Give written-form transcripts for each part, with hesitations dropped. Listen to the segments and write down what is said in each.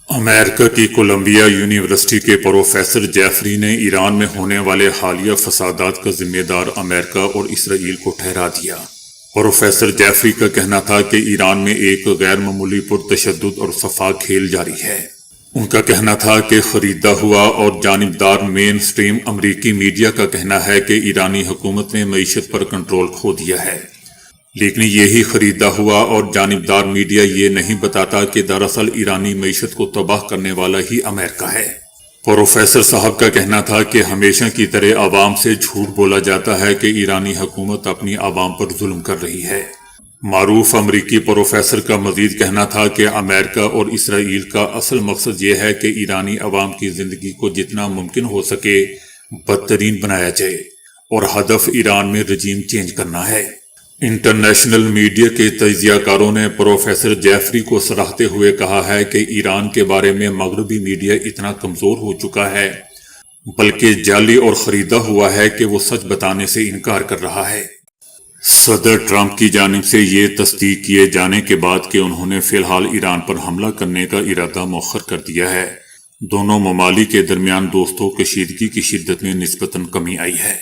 امریکہ کی Colombia university کے professor Jeffrey نے ایران میں ہونے والے حالیہ فسادات کا ذمہ دار امریکہ اور اسرائیل کو ٹھہرا دیا۔ پروفیسر جیفری کا کہنا تھا کہ ایران میں ایک غیر معمولی پرتشدد اور فساد کھیل جاری ہے۔ ان کا کہنا تھا کہ خریدا ہوا اور جانبدار مین سٹریم امریکی میڈیا کا کہنا ہے کہ ایرانی حکومت نے معیشت پر کنٹرول کھو دیا ہے، لیکن یہی خریدا ہوا اور جانبدار میڈیا یہ نہیں بتاتا کہ دراصل ایرانی معیشت کو تباہ کرنے والا ہی امریکہ ہے۔ پروفیسر صاحب کا کہنا تھا کہ ہمیشہ کی طرح عوام سے جھوٹ بولا جاتا ہے کہ ایرانی حکومت اپنی عوام پر ظلم کر رہی ہے۔ معروف امریکی پروفیسر کا مزید کہنا تھا کہ امریکہ اور اسرائیل کا اصل مقصد یہ ہے کہ ایرانی عوام کی زندگی کو جتنا ممکن ہو سکے بدترین بنایا جائے اور ہدف ایران میں رجیم چینج کرنا ہے۔ انٹرنیشنل میڈیا کے تجزیہ کاروں نے پروفیسر جیفری کو سراہتے ہوئے کہا ہے کہ ایران کے بارے میں مغربی میڈیا اتنا کمزور ہو چکا ہے بلکہ جعلی اور خریدا ہوا ہے کہ وہ سچ بتانے سے انکار کر رہا ہے۔ صدر ٹرمپ کی جانب سے یہ تصدیق کیے جانے کے بعد کہ انہوں نے فی الحال ایران پر حملہ کرنے کا ارادہ مؤخر کر دیا ہے، دونوں ممالک کے درمیان دوستوں کشیدگی کی شدت میں نسبتاً کمی آئی ہے۔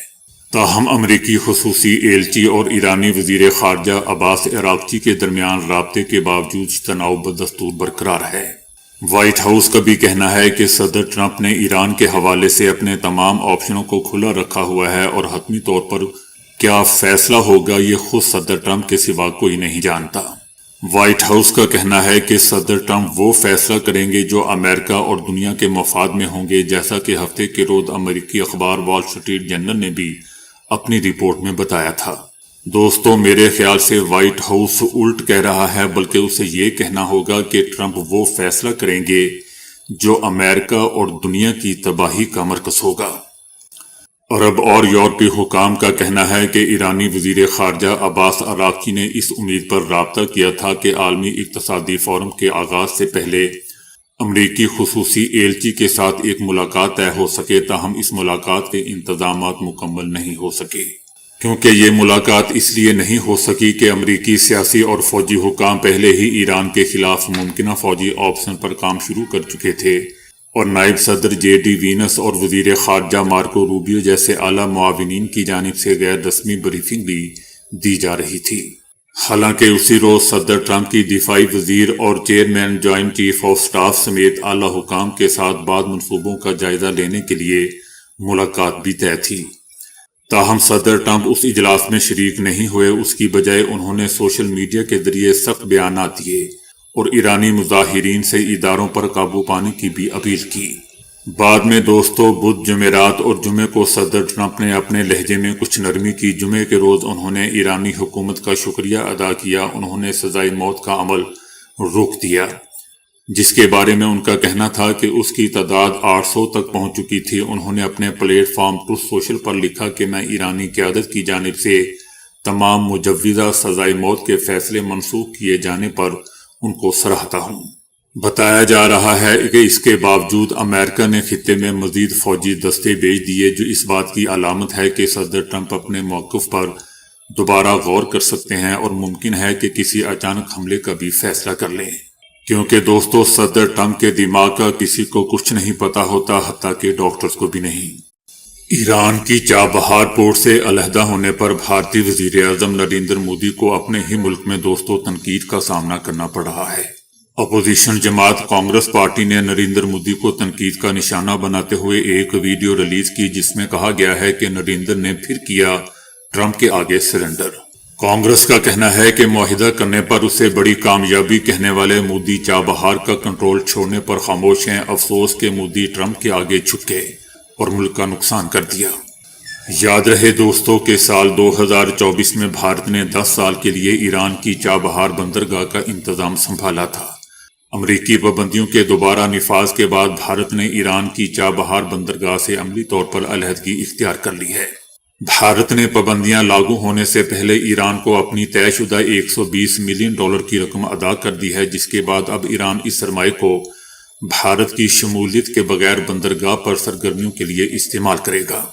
تاہم امریکی خصوصی ایلچی اور ایرانی وزیر خارجہ عباس عراقچی کے درمیان رابطے کے باوجود تناؤ بدستور برقرار ہے۔ وائٹ ہاؤس کا بھی کہنا ہے کہ صدر ٹرمپ نے ایران کے حوالے سے اپنے تمام آپشنوں کو کھلا رکھا ہوا ہے اور حتمی طور پر کیا فیصلہ ہوگا یہ خود صدر ٹرمپ کے سوا کوئی نہیں جانتا۔ وائٹ ہاؤس کا کہنا ہے کہ صدر ٹرمپ وہ فیصلہ کریں گے جو امریکہ اور دنیا کے مفاد میں ہوں گے، جیسا کہ ہفتے کے روز امریکی اخبار وال اسٹریٹ جرنل نے بھی اپنی رپورٹ میں بتایا تھا۔ دوستو، میرے خیال سے وائٹ ہاؤس الٹ کہہ رہا ہے، بلکہ اسے یہ کہنا ہوگا کہ ٹرمپ وہ فیصلہ کریں گے جو امریکہ اور دنیا کی تباہی کا مرکز ہوگا۔ عرب اور یورپی حکام کا کہنا ہے کہ ایرانی وزیر خارجہ عباس عراقچی نے اس امید پر رابطہ کیا تھا کہ عالمی اقتصادی فورم کے آغاز سے پہلے امریکی خصوصی ایلچی کے ساتھ ایک ملاقات طے ہو سکے، تاہم اس ملاقات کے انتظامات مکمل نہیں ہو سکے۔ کیونکہ یہ ملاقات اس لیے نہیں ہو سکی کہ امریکی سیاسی اور فوجی حکام پہلے ہی ایران کے خلاف ممکنہ فوجی آپشن پر کام شروع کر چکے تھے اور نائب صدر جے ڈی وینس اور وزیر خارجہ مارکو روبیو جیسے اعلیٰ معاونین کی جانب سے غیر رسمی بریفنگ بھی دی جا رہی تھی۔ حالانکہ اسی روز صدر ٹرمپ کی دفاعی وزیر اور chairman joint chief of staff سمیت اعلیٰ حکام کے ساتھ بعض منصوبوں کا جائزہ لینے کے لیے ملاقات بھی طے تھی۔ تاہم صدر ٹرمپ اس اجلاس میں شریک نہیں ہوئے، اس کی بجائے انہوں نے سوشل میڈیا کے ذریعے سخت بیانات دیے اور ایرانی مظاہرین سے اداروں پر قابو پانے کی بھی اپیل کی۔ بعد میں دوستو، بدھ، جمعرات اور جمعے کو صدر ٹرمپ نے اپنے لہجے میں کچھ نرمی کی۔ جمعے کے روز انہوں نے ایرانی حکومت کا شکریہ ادا کیا۔ انہوں نے سزائے موت کا عمل روک دیا، جس کے بارے میں ان کا کہنا تھا کہ اس کی تعداد 800 تک پہنچ چکی تھی۔ انہوں نے اپنے پلیٹ فارم ٹروتھ سوشل پر لکھا کہ میں ایرانی قیادت کی جانب سے تمام مجوزہ سزائے موت کے فیصلے منسوخ کیے جانے پر ان کو سراہتا ہوں۔ بتایا جا رہا ہے کہ اس کے باوجود امریکہ نے خطے میں مزید فوجی دستے بھیج دیے، جو اس بات کی علامت ہے کہ صدر ٹرمپ اپنے موقف پر دوبارہ غور کر سکتے ہیں اور ممکن ہے کہ کسی اچانک حملے کا بھی فیصلہ کر لیں۔ کیونکہ دوستو، صدر ٹرمپ کے دماغ کا کسی کو کچھ نہیں پتا ہوتا، حتیٰ کہ ڈاکٹرز کو بھی نہیں۔ ایران کی چابہار پورٹ سے علیحدہ ہونے پر بھارتی وزیر اعظم نریندر مودی کو اپنے ہی ملک میں دوستو تنقید کا سامنا کرنا پڑ رہا ہے۔ اپوزیشن جماعت کانگریس پارٹی نے نریندر مودی کو تنقید کا نشانہ بناتے ہوئے ایک ویڈیو ریلیز کی، جس میں کہا گیا ہے کہ نریندر نے پھر کیا ٹرمپ کے آگے سرنڈر۔ کانگریس کا کہنا ہے کہ معاہدہ کرنے پر اسے بڑی کامیابی کہنے والے مودی چابہار کا کنٹرول چھوڑنے پر خاموش ہیں۔ افسوس کہ مودی ٹرمپ کے آگے جھک گئے اور ملک کا نقصان کر دیا۔ یاد رہے دوستوں کہ سال 2024 میں بھارت نے 10 سال کے لیے ایران کی چابہار بندرگاہ کا انتظام سنبھالا تھا۔ امریکی پابندیوں کے دوبارہ نفاذ کے بعد بھارت نے ایران کی چابہار بندرگاہ سے عملی طور پر علیحدگی اختیار کر لی ہے۔ بھارت نے پابندیاں لاگو ہونے سے پہلے ایران کو اپنی طے شدہ $120 ملین کی رقم ادا کر دی ہے، جس کے بعد اب ایران اس سرمایہ کو بھارت کی شمولیت کے بغیر بندرگاہ پر سرگرمیوں کے لیے استعمال کرے گا۔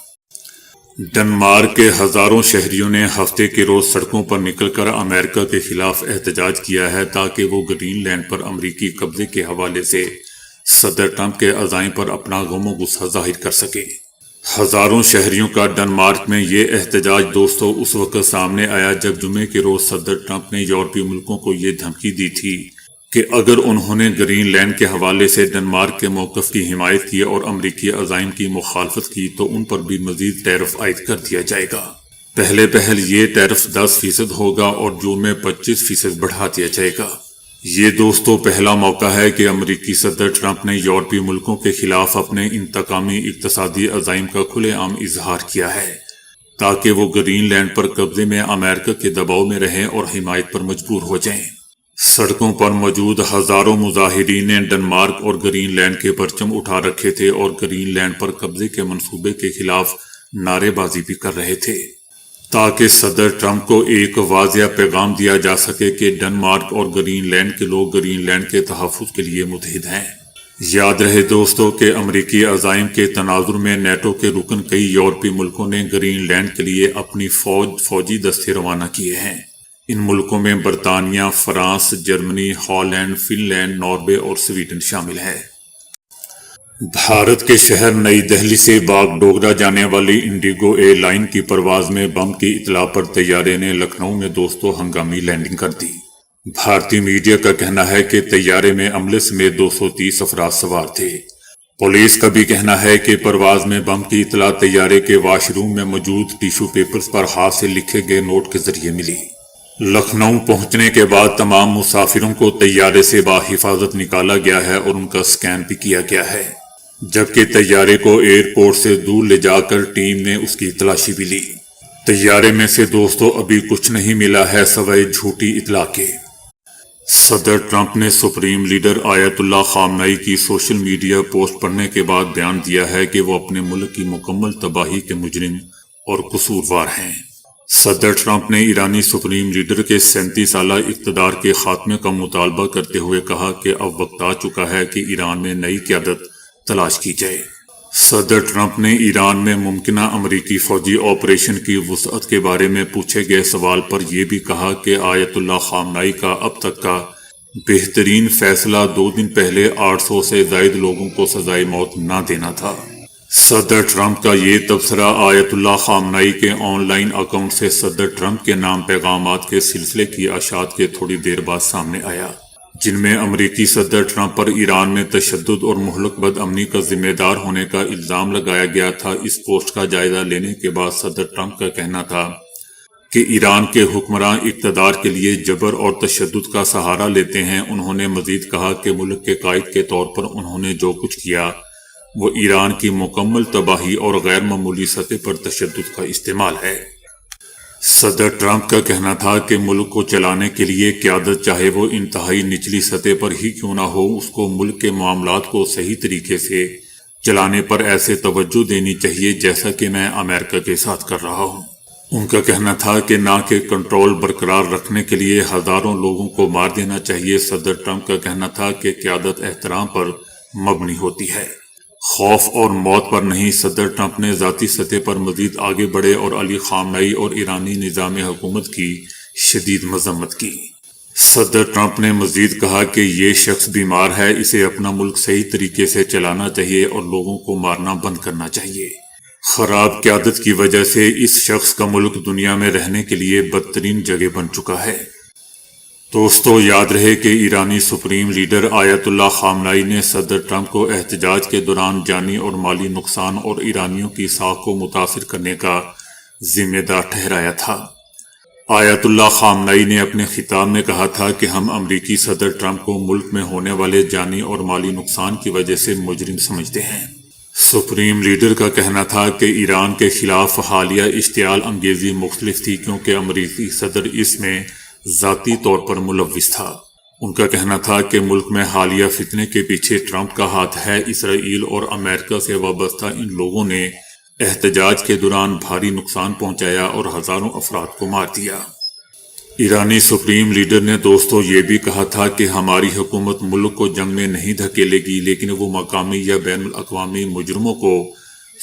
ڈنمارک کے ہزاروں شہریوں نے ہفتے کے روز سڑکوں پر نکل کر امریکہ کے خلاف احتجاج کیا ہے تاکہ وہ گرین لینڈ پر امریکی قبضے کے حوالے سے صدر ٹرمپ کے عزائم پر اپنا غم و غصہ ظاہر کر سکے۔ ہزاروں شہریوں کا ڈنمارک میں یہ احتجاج دوستو اس وقت سامنے آیا جب جمعے کے روز صدر ٹرمپ نے یورپی ملکوں کو یہ دھمکی دی تھی کہ اگر انہوں نے گرین لینڈ کے حوالے سے ڈنمارک کے موقف کی حمایت کی اور امریکی عزائم کی مخالفت کی تو ان پر بھی مزید ٹیرف عائد کر دیا جائے گا۔ پہل یہ ٹیرف 10% ہوگا اور جون میں 25% بڑھا دیا جائے گا۔ یہ دوستو پہلا موقع ہے کہ امریکی صدر ٹرمپ نے یورپی ملکوں کے خلاف اپنے انتقامی اقتصادی عزائم کا کھلے عام اظہار کیا ہے تاکہ وہ گرین لینڈ پر قبضے میں امریکہ کے دباؤ میں رہیں اور حمایت پر مجبور ہو جائیں۔ سڑکوں پر موجود ہزاروں مظاہرین نے ڈنمارک اور گرین لینڈ کے پرچم اٹھا رکھے تھے اور گرین لینڈ پر قبضے کے منصوبے کے خلاف نعرے بازی بھی کر رہے تھے تاکہ صدر ٹرمپ کو ایک واضح پیغام دیا جا سکے کہ ڈنمارک اور گرین لینڈ کے لوگ گرین لینڈ کے تحفظ کے لیے متحد ہیں۔ یاد رہے دوستو کہ امریکی عزائم کے تناظر میں نیٹو کے رکن کئی یورپی ملکوں نے گرین لینڈ کے لیے اپنی فوجی دستے روانہ کیے ہیں۔ ان ملکوں میں برطانیہ، France, Germany, Holland, Finland, Norway اور سویڈن شامل ہے۔ بھارت کے شہر نئی دہلی سے باگڈوگرا جانے والی انڈیگو ایئر لائن کی پرواز میں بم کی اطلاع پر طیارے نے لکھنؤ میں دوستو ہنگامی لینڈنگ کر دی۔ بھارتی میڈیا کا کہنا ہے کہ طیارے میں عملے سمیت 230 افراد سوار تھے۔ پولیس کا بھی کہنا ہے کہ پرواز میں بم کی اطلاع طیارے کے واش روم میں موجود ٹیشو پیپرز پر ہاتھ سے لکھے گئے نوٹ کے ذریعے ملی۔ لکھنؤ پہنچنے کے بعد تمام مسافروں کو طیارے سے بحفاظت نکالا گیا ہے اور ان کا سکین بھی کیا گیا ہے، جبکہ طیارے کو ایئرپورٹ سے دور لے جا کر ٹیم نے اس کی تلاشی بھی لی۔ طیارے میں سے دوستو ابھی کچھ نہیں ملا ہے سوائے جھوٹی اطلاع کے۔ صدر ٹرمپ نے سپریم لیڈر آیت اللہ خامنئی کی سوشل میڈیا پوسٹ پڑھنے کے بعد بیان دیا ہے کہ وہ اپنے ملک کی مکمل تباہی کے مجرم اور قصوروار ہیں۔ صدر ٹرمپ نے ایرانی سپریم لیڈر کے 37 سالہ اقتدار کے خاتمے کا مطالبہ کرتے ہوئے کہا کہ اب وقت آ چکا ہے کہ ایران میں نئی قیادت تلاش کی جائے۔ صدر ٹرمپ نے ایران میں ممکنہ امریکی فوجی آپریشن کی وسعت کے بارے میں پوچھے گئے سوال پر یہ بھی کہا کہ آیت اللہ خامنئی کا اب تک کا بہترین فیصلہ 2 دن پہلے 800 سے زائد لوگوں کو سزائے موت نہ دینا تھا۔ صدر ٹرمپ کا یہ تبصرہ آیت اللہ خامنئی کے آن لائن اکاؤنٹ سے صدر ٹرمپ کے نام پیغامات کے سلسلے کی اشاعت کے تھوڑی دیر بعد سامنے آیا، جن میں امریکی صدر ٹرمپ پر ایران میں تشدد اور مہلک بد امنی کا ذمہ دار ہونے کا الزام لگایا گیا تھا۔ اس پوسٹ کا جائزہ لینے کے بعد صدر ٹرمپ کا کہنا تھا کہ ایران کے حکمراں اقتدار کے لیے جبر اور تشدد کا سہارا لیتے ہیں۔ انہوں نے مزید کہا کہ ملک کے قائد کے طور پر انہوں نے جو کچھ کیا وہ ایران کی مکمل تباہی اور غیر معمولی سطح پر تشدد کا استعمال ہے۔ صدر ٹرمپ کا کہنا تھا کہ ملک کو چلانے کے لیے قیادت چاہے وہ انتہائی نچلی سطح پر ہی کیوں نہ ہو، اس کو ملک کے معاملات کو صحیح طریقے سے چلانے پر ایسے توجہ دینی چاہیے جیسا کہ میں امریکہ کے ساتھ کر رہا ہوں۔ ان کا کہنا تھا کہ نہ کہ کنٹرول برقرار رکھنے کے لیے ہزاروں لوگوں کو مار دینا چاہیے۔ صدر ٹرمپ کا کہنا تھا کہ قیادت احترام پر مبنی ہوتی ہے، خوف اور موت پر نہیں۔ صدر ٹرمپ نے ذاتی سطح پر مزید آگے بڑھے اور علی خامنئی اور ایرانی نظام حکومت کی شدید مذمت کی۔ صدر ٹرمپ نے مزید کہا کہ یہ شخص بیمار ہے، اسے اپنا ملک صحیح طریقے سے چلانا چاہیے اور لوگوں کو مارنا بند کرنا چاہیے۔ خراب قیادت کی وجہ سے اس شخص کا ملک دنیا میں رہنے کے لیے بدترین جگہ بن چکا ہے۔ دوستو یاد رہے کہ ایرانی سپریم لیڈر آیت اللہ خامنئی نے صدر ٹرمپ کو احتجاج کے دوران جانی اور مالی نقصان اور ایرانیوں کی ساکھ کو متاثر کرنے کا ذمہ دار ٹھہرایا تھا۔ آیت اللہ خامنئی نے اپنے خطاب میں کہا تھا کہ ہم امریکی صدر ٹرمپ کو ملک میں ہونے والے جانی اور مالی نقصان کی وجہ سے مجرم سمجھتے ہیں۔ سپریم لیڈر کا کہنا تھا کہ ایران کے خلاف حالیہ اشتعال انگیزی مختلف تھی کیونکہ امریکی صدر اس میں ذاتی طور پر ملوث تھا۔ ان کا کہنا تھا کہ ملک میں حالیہ فتنے کے پیچھے ٹرمپ کا ہاتھ ہے۔ اسرائیل اور امریکہ سے وابستہ ان لوگوں نے احتجاج کے دوران بھاری نقصان پہنچایا اور ہزاروں افراد کو مار دیا۔ ایرانی سپریم لیڈر نے دوستو یہ بھی کہا تھا کہ ہماری حکومت ملک کو جنگ میں نہیں دھکیلے گی، لیکن وہ مقامی یا بین الاقوامی مجرموں کو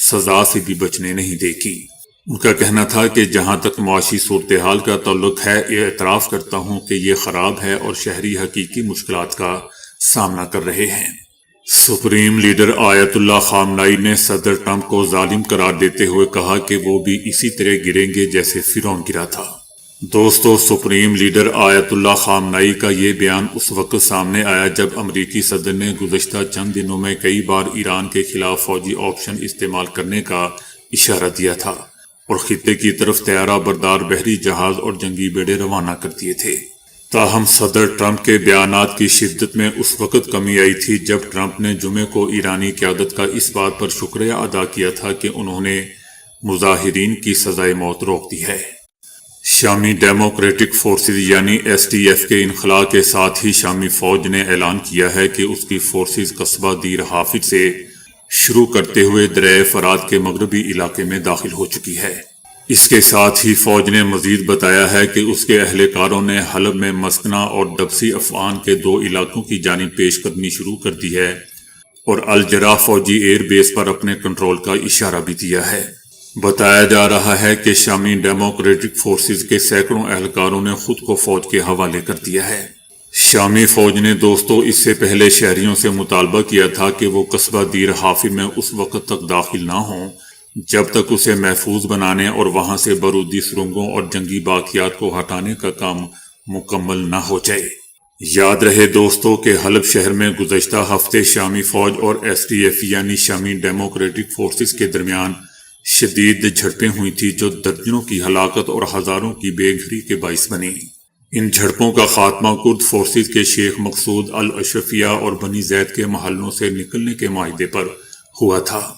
سزا سے بھی بچنے نہیں دے گی۔ ان کا کہنا تھا کہ جہاں تک معاشی صورتحال کا تعلق ہے، اعتراف کرتا ہوں کہ یہ خراب ہے اور شہری حقیقی مشکلات کا سامنا کر رہے ہیں۔ سپریم لیڈر آیت اللہ خامنائی نے صدر ٹرمپ کو ظالم قرار دیتے ہوئے کہا کہ وہ بھی اسی طرح گریں گے جیسے فرعون گرا تھا۔ دوستو، سپریم لیڈر آیت اللہ خامنائی کا یہ بیان اس وقت سامنے آیا جب امریکی صدر نے گزشتہ چند دنوں میں کئی بار ایران کے خلاف فوجی آپشن استعمال کرنے کا اشارہ دیا تھا اور خطے کی طرف طیارہ بردار بحری جہاز اور جنگی بیڑے روانہ کر دیے تھے۔ تاہم صدر ٹرمپ کے بیانات کی شدت میں اس وقت کمی آئی تھی جب ٹرمپ نے جمعے کو ایرانی قیادت کا اس بات پر شکریہ ادا کیا تھا کہ انہوں نے مظاہرین کی سزائے موت روک دی ہے۔ شامی ڈیموکریٹک فورسز یعنی SDF کے انخلاء کے ساتھ ہی شامی فوج نے اعلان کیا ہے کہ اس کی فورسز قصبہ دیر حافظ سے شروع کرتے ہوئے دریائے فرات کے مغربی علاقے میں داخل ہو چکی ہے۔ اس کے ساتھ ہی فوج نے مزید بتایا ہے کہ اس کے اہلکاروں نے حلب میں مسکنہ اور دبسی افغان کے 2 علاقوں کی جانب پیش قدمی شروع کر دی ہے اور الجرح فوجی ایئر بیس پر اپنے کنٹرول کا اشارہ بھی دیا ہے۔ بتایا جا رہا ہے کہ شامی ڈیموکریٹک فورسز کے سینکڑوں اہلکاروں نے خود کو فوج کے حوالے کر دیا ہے۔ شامی فوج نے دوستو اس سے پہلے شہریوں سے مطالبہ کیا تھا کہ وہ قصبہ دیر حافظ میں اس وقت تک داخل نہ ہوں جب تک اسے محفوظ بنانے اور وہاں سے بارودی سرنگوں اور جنگی باقیات کو ہٹانے کا کام مکمل نہ ہو جائے۔ یاد رہے دوستو کہ حلب شہر میں گزشتہ ہفتے شامی فوج اور SDF یعنی شامی ڈیموکریٹک فورسز کے درمیان شدید جھڑپیں ہوئی تھی جو درجنوں کی ہلاکت اور ہزاروں کی بے گھری کے باعث بنی۔ ان جھڑپوں کا خاتمہ کرد فورسز کے شیخ مقصود الاشرفیہ اور بنی زید کے محلوں سے نکلنے کے معاہدے پر ہوا تھا۔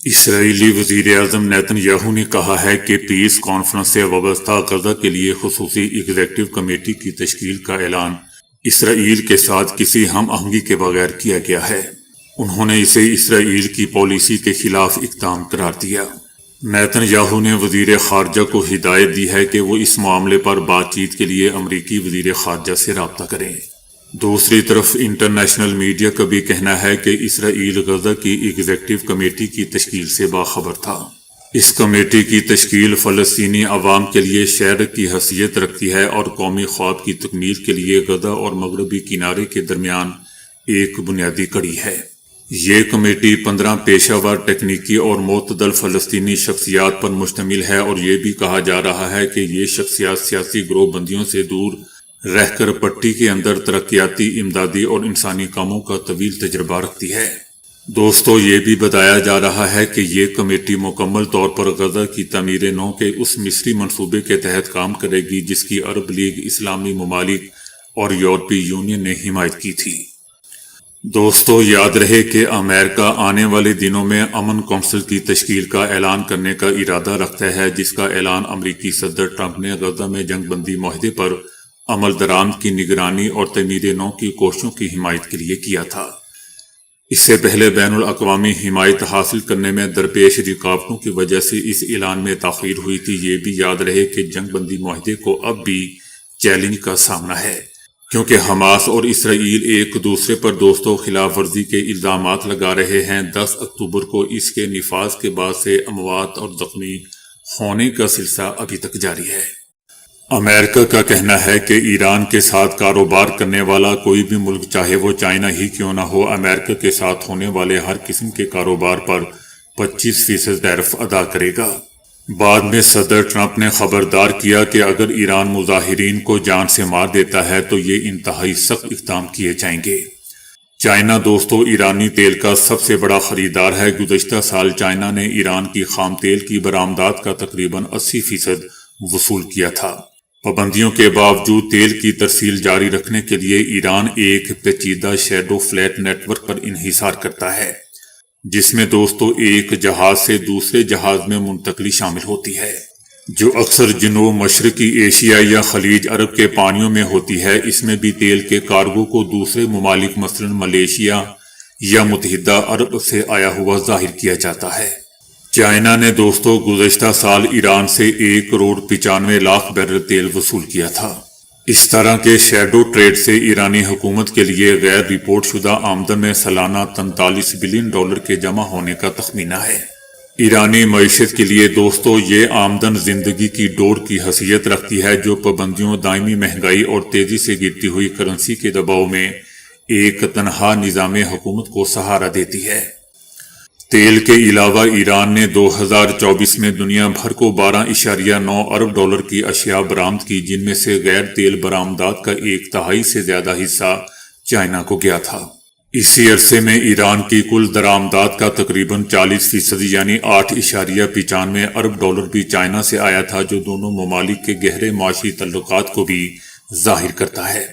اسرائیلی وزیر اعظم نیتن یاہو نے کہا ہے کہ پیس کانفرنس سے وابستہ غزہ کے لیے خصوصی ایگزیکٹو کمیٹی کی تشکیل کا اعلان اسرائیل کے ساتھ کسی ہم آہنگی کے بغیر کیا گیا ہے۔ انہوں نے اسے اسرائیل کی پالیسی کے خلاف اقدام قرار دیا۔ نیتن یاہو نے وزیر خارجہ کو ہدایت دی ہے کہ وہ اس معاملے پر بات چیت کے لیے امریکی وزیر خارجہ سے رابطہ کریں۔ دوسری طرف انٹرنیشنل میڈیا کا بھی کہنا ہے کہ اسرائیل غزہ کی ایگزیکٹو کمیٹی کی تشکیل سے باخبر تھا۔ اس کمیٹی کی تشکیل فلسطینی عوام کے لیے شہر کی حیثیت رکھتی ہے اور قومی خواب کی تکمیل کے لیے غزہ اور مغربی کنارے کے درمیان ایک بنیادی کڑی ہے۔ یہ کمیٹی 15 پیشہ ور تکنیکی اور معتدل فلسطینی شخصیات پر مشتمل ہے اور یہ بھی کہا جا رہا ہے کہ یہ شخصیات سیاسی گروہ بندیوں سے دور رہ کر پٹی کے اندر ترقیاتی، امدادی اور انسانی کاموں کا طویل تجربہ رکھتی ہے۔ دوستو، یہ بھی بتایا جا رہا ہے کہ یہ کمیٹی مکمل طور پر غزہ کی تعمیر نو کے اس مصری منصوبے کے تحت کام کرے گی جس کی عرب لیگ، اسلامی ممالک اور یورپی یونین نے حمایت کی تھی۔ دوستو، یاد رہے کہ امریکہ آنے والے دنوں میں امن کونسل کی تشکیل کا اعلان کرنے کا ارادہ رکھتا ہے جس کا اعلان امریکی صدر ٹرمپ نے غزہ میں جنگ بندی معاہدے پر عمل درآمد کی نگرانی اور تعمیر نو کی کوششوں کی حمایت کے لیے کیا تھا۔ اس سے پہلے بین الاقوامی حمایت حاصل کرنے میں درپیش رکاوٹوں کی وجہ سے اس اعلان میں تاخیر ہوئی تھی۔ یہ بھی یاد رہے کہ جنگ بندی معاہدے کو اب بھی چیلنج کا سامنا ہے کیونکہ حماس اور اسرائیل ایک دوسرے پر دوستوں خلاف ورزی کے الزامات لگا رہے ہیں۔ 10 اکتوبر کو اس کے نفاذ کے بعد سے اموات اور زخمی ہونے کا سلسلہ ابھی تک جاری ہے۔ امریکہ کا کہنا ہے کہ ایران کے ساتھ کاروبار کرنے والا کوئی بھی ملک، چاہے وہ چائنا ہی کیوں نہ ہو، امریکہ کے ساتھ ہونے والے ہر قسم کے کاروبار پر 25% ٹیرف ادا کرے گا۔ بعد میں صدر ٹرمپ نے خبردار کیا کہ اگر ایران مظاہرین کو جان سے مار دیتا ہے تو یہ انتہائی سخت اقدام کیے جائیں گے۔ چائنا دوستو ایرانی تیل کا سب سے بڑا خریدار ہے۔ گزشتہ سال چائنا نے ایران کی خام تیل کی برآمدات کا تقریباً 80% وصول کیا تھا۔ پابندیوں کے باوجود تیل کی ترسیل جاری رکھنے کے لیے ایران ایک پیچیدہ شیڈو فلیٹ نیٹ ورک پر انحصار کرتا ہے جس میں دوستو ایک جہاز سے دوسرے جہاز میں منتقلی شامل ہوتی ہے جو اکثر جنوب مشرقی ایشیا یا خلیج عرب کے پانیوں میں ہوتی ہے۔ اس میں بھی تیل کے کارگو کو دوسرے ممالک مثلا ملیشیا یا متحدہ عرب سے آیا ہوا ظاہر کیا جاتا ہے۔ چائنا نے دوستو گزشتہ سال ایران سے 1 کروڑ 95 لاکھ بیرل تیل وصول کیا تھا۔ اس طرح کے شیڈو ٹریڈ سے ایرانی حکومت کے لیے غیر رپورٹ شدہ آمدن میں سالانہ $43 بلین کے جمع ہونے کا تخمینہ ہے۔ ایرانی معیشت کے لیے دوستو یہ آمدن زندگی کی ڈور کی حیثیت رکھتی ہے جو پابندیوں، دائمی مہنگائی اور تیزی سے گرتی ہوئی کرنسی کے دباؤ میں ایک تنہا نظام حکومت کو سہارا دیتی ہے۔ تیل کے علاوہ ایران نے 2024 میں دنیا بھر کو 12.9 ارب ڈالر کی اشیاء برآمد کی، جن میں سے غیر تیل برآمدات کا 1/3 سے زیادہ حصہ چائنا کو گیا تھا۔ اسی عرصے میں ایران کی کل درآمدات کا تقریباً 40% یعنی 8.95 ارب ڈالر بھی چائنا سے آیا تھا، جو دونوں ممالک کے گہرے معاشی تعلقات کو بھی ظاہر کرتا ہے۔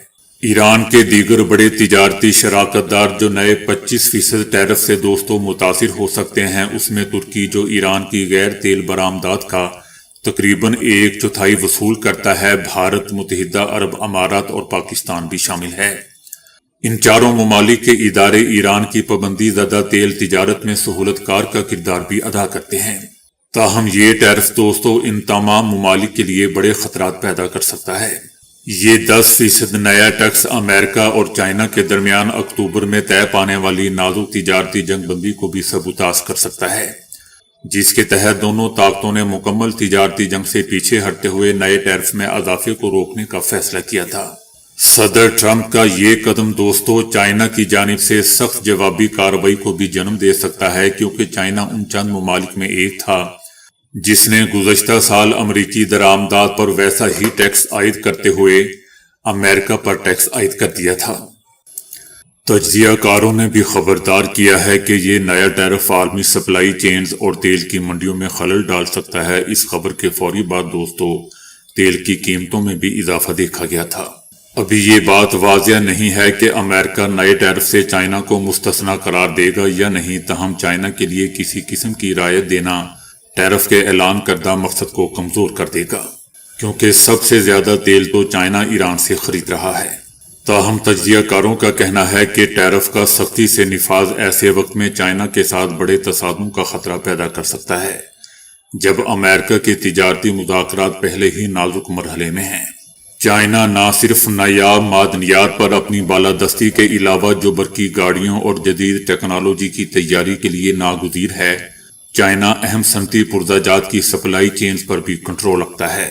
ایران کے دیگر بڑے تجارتی شراکت دار جو نئے 25% ٹیرف سے متاثر ہو سکتے ہیں، اس میں ترکی جو ایران کی غیر تیل برآمدات کا تقریباً 1/4 وصول کرتا ہے، بھارت، متحدہ عرب امارات اور پاکستان بھی شامل ہے۔ ان چاروں ممالک کے ادارے ایران کی پابندی زدہ تیل تجارت میں سہولت کار کا کردار بھی ادا کرتے ہیں۔ تاہم یہ ٹیرف ان تمام ممالک کے لیے بڑے خطرات پیدا کر سکتا ہے۔ یہ 10% نیا ٹیکس امریکہ اور چائنا کے درمیان اکتوبر میں طے پانے والی نازک تجارتی جنگ بندی کو بھی سبوتاژ کر سکتا ہے، جس کے تحت دونوں طاقتوں نے مکمل تجارتی جنگ سے پیچھے ہٹتے ہوئے نئے ٹیرف میں اضافے کو روکنے کا فیصلہ کیا تھا۔ صدر ٹرمپ کا یہ قدم چائنا کی جانب سے سخت جوابی کارروائی کو بھی جنم دے سکتا ہے، کیونکہ چائنا ان چند ممالک میں ایک تھا جس نے گزشتہ سال امریکی درآمدات پر ویسا ہی ٹیکس عائد کرتے ہوئے امریکہ پر ٹیکس عائد کر دیا تھا۔ تجزیہ کاروں نے بھی خبردار کیا ہے کہ یہ نیا ٹیرف عالمی سپلائی چینز اور تیل کی منڈیوں میں خلل ڈال سکتا ہے۔ اس خبر کے فوری بعد تیل کی قیمتوں میں بھی اضافہ دیکھا گیا تھا۔ ابھی یہ بات واضح نہیں ہے کہ امریکہ نئے ٹیرف سے چائنا کو مستثنی قرار دے گا یا نہیں، تاہم چائنا کے لیے کسی قسم کی رعایت دینا ٹیرف کے اعلان کردہ مقصد کو کمزور کر دے گا، کیونکہ سب سے زیادہ تیل تو چائنا ایران سے خرید رہا ہے۔ تاہم تجزیہ کاروں کا کہنا ہے کہ ٹیرف کا سختی سے نفاذ ایسے وقت میں چائنا کے ساتھ بڑے تصادم کا خطرہ پیدا کر سکتا ہے، جب امریکہ کے تجارتی مذاکرات پہلے ہی نازک مرحلے میں ہیں۔ چائنا نہ صرف نایاب معدنیات پر اپنی بالادستی کے علاوہ جو برقی گاڑیوں اور جدید ٹیکنالوجی کی تیاری کے لیے ناگزیر ہے، چائنا اہم صنعتی پرزہ جات کی سپلائی چینز پر بھی کنٹرول رکھتا ہے۔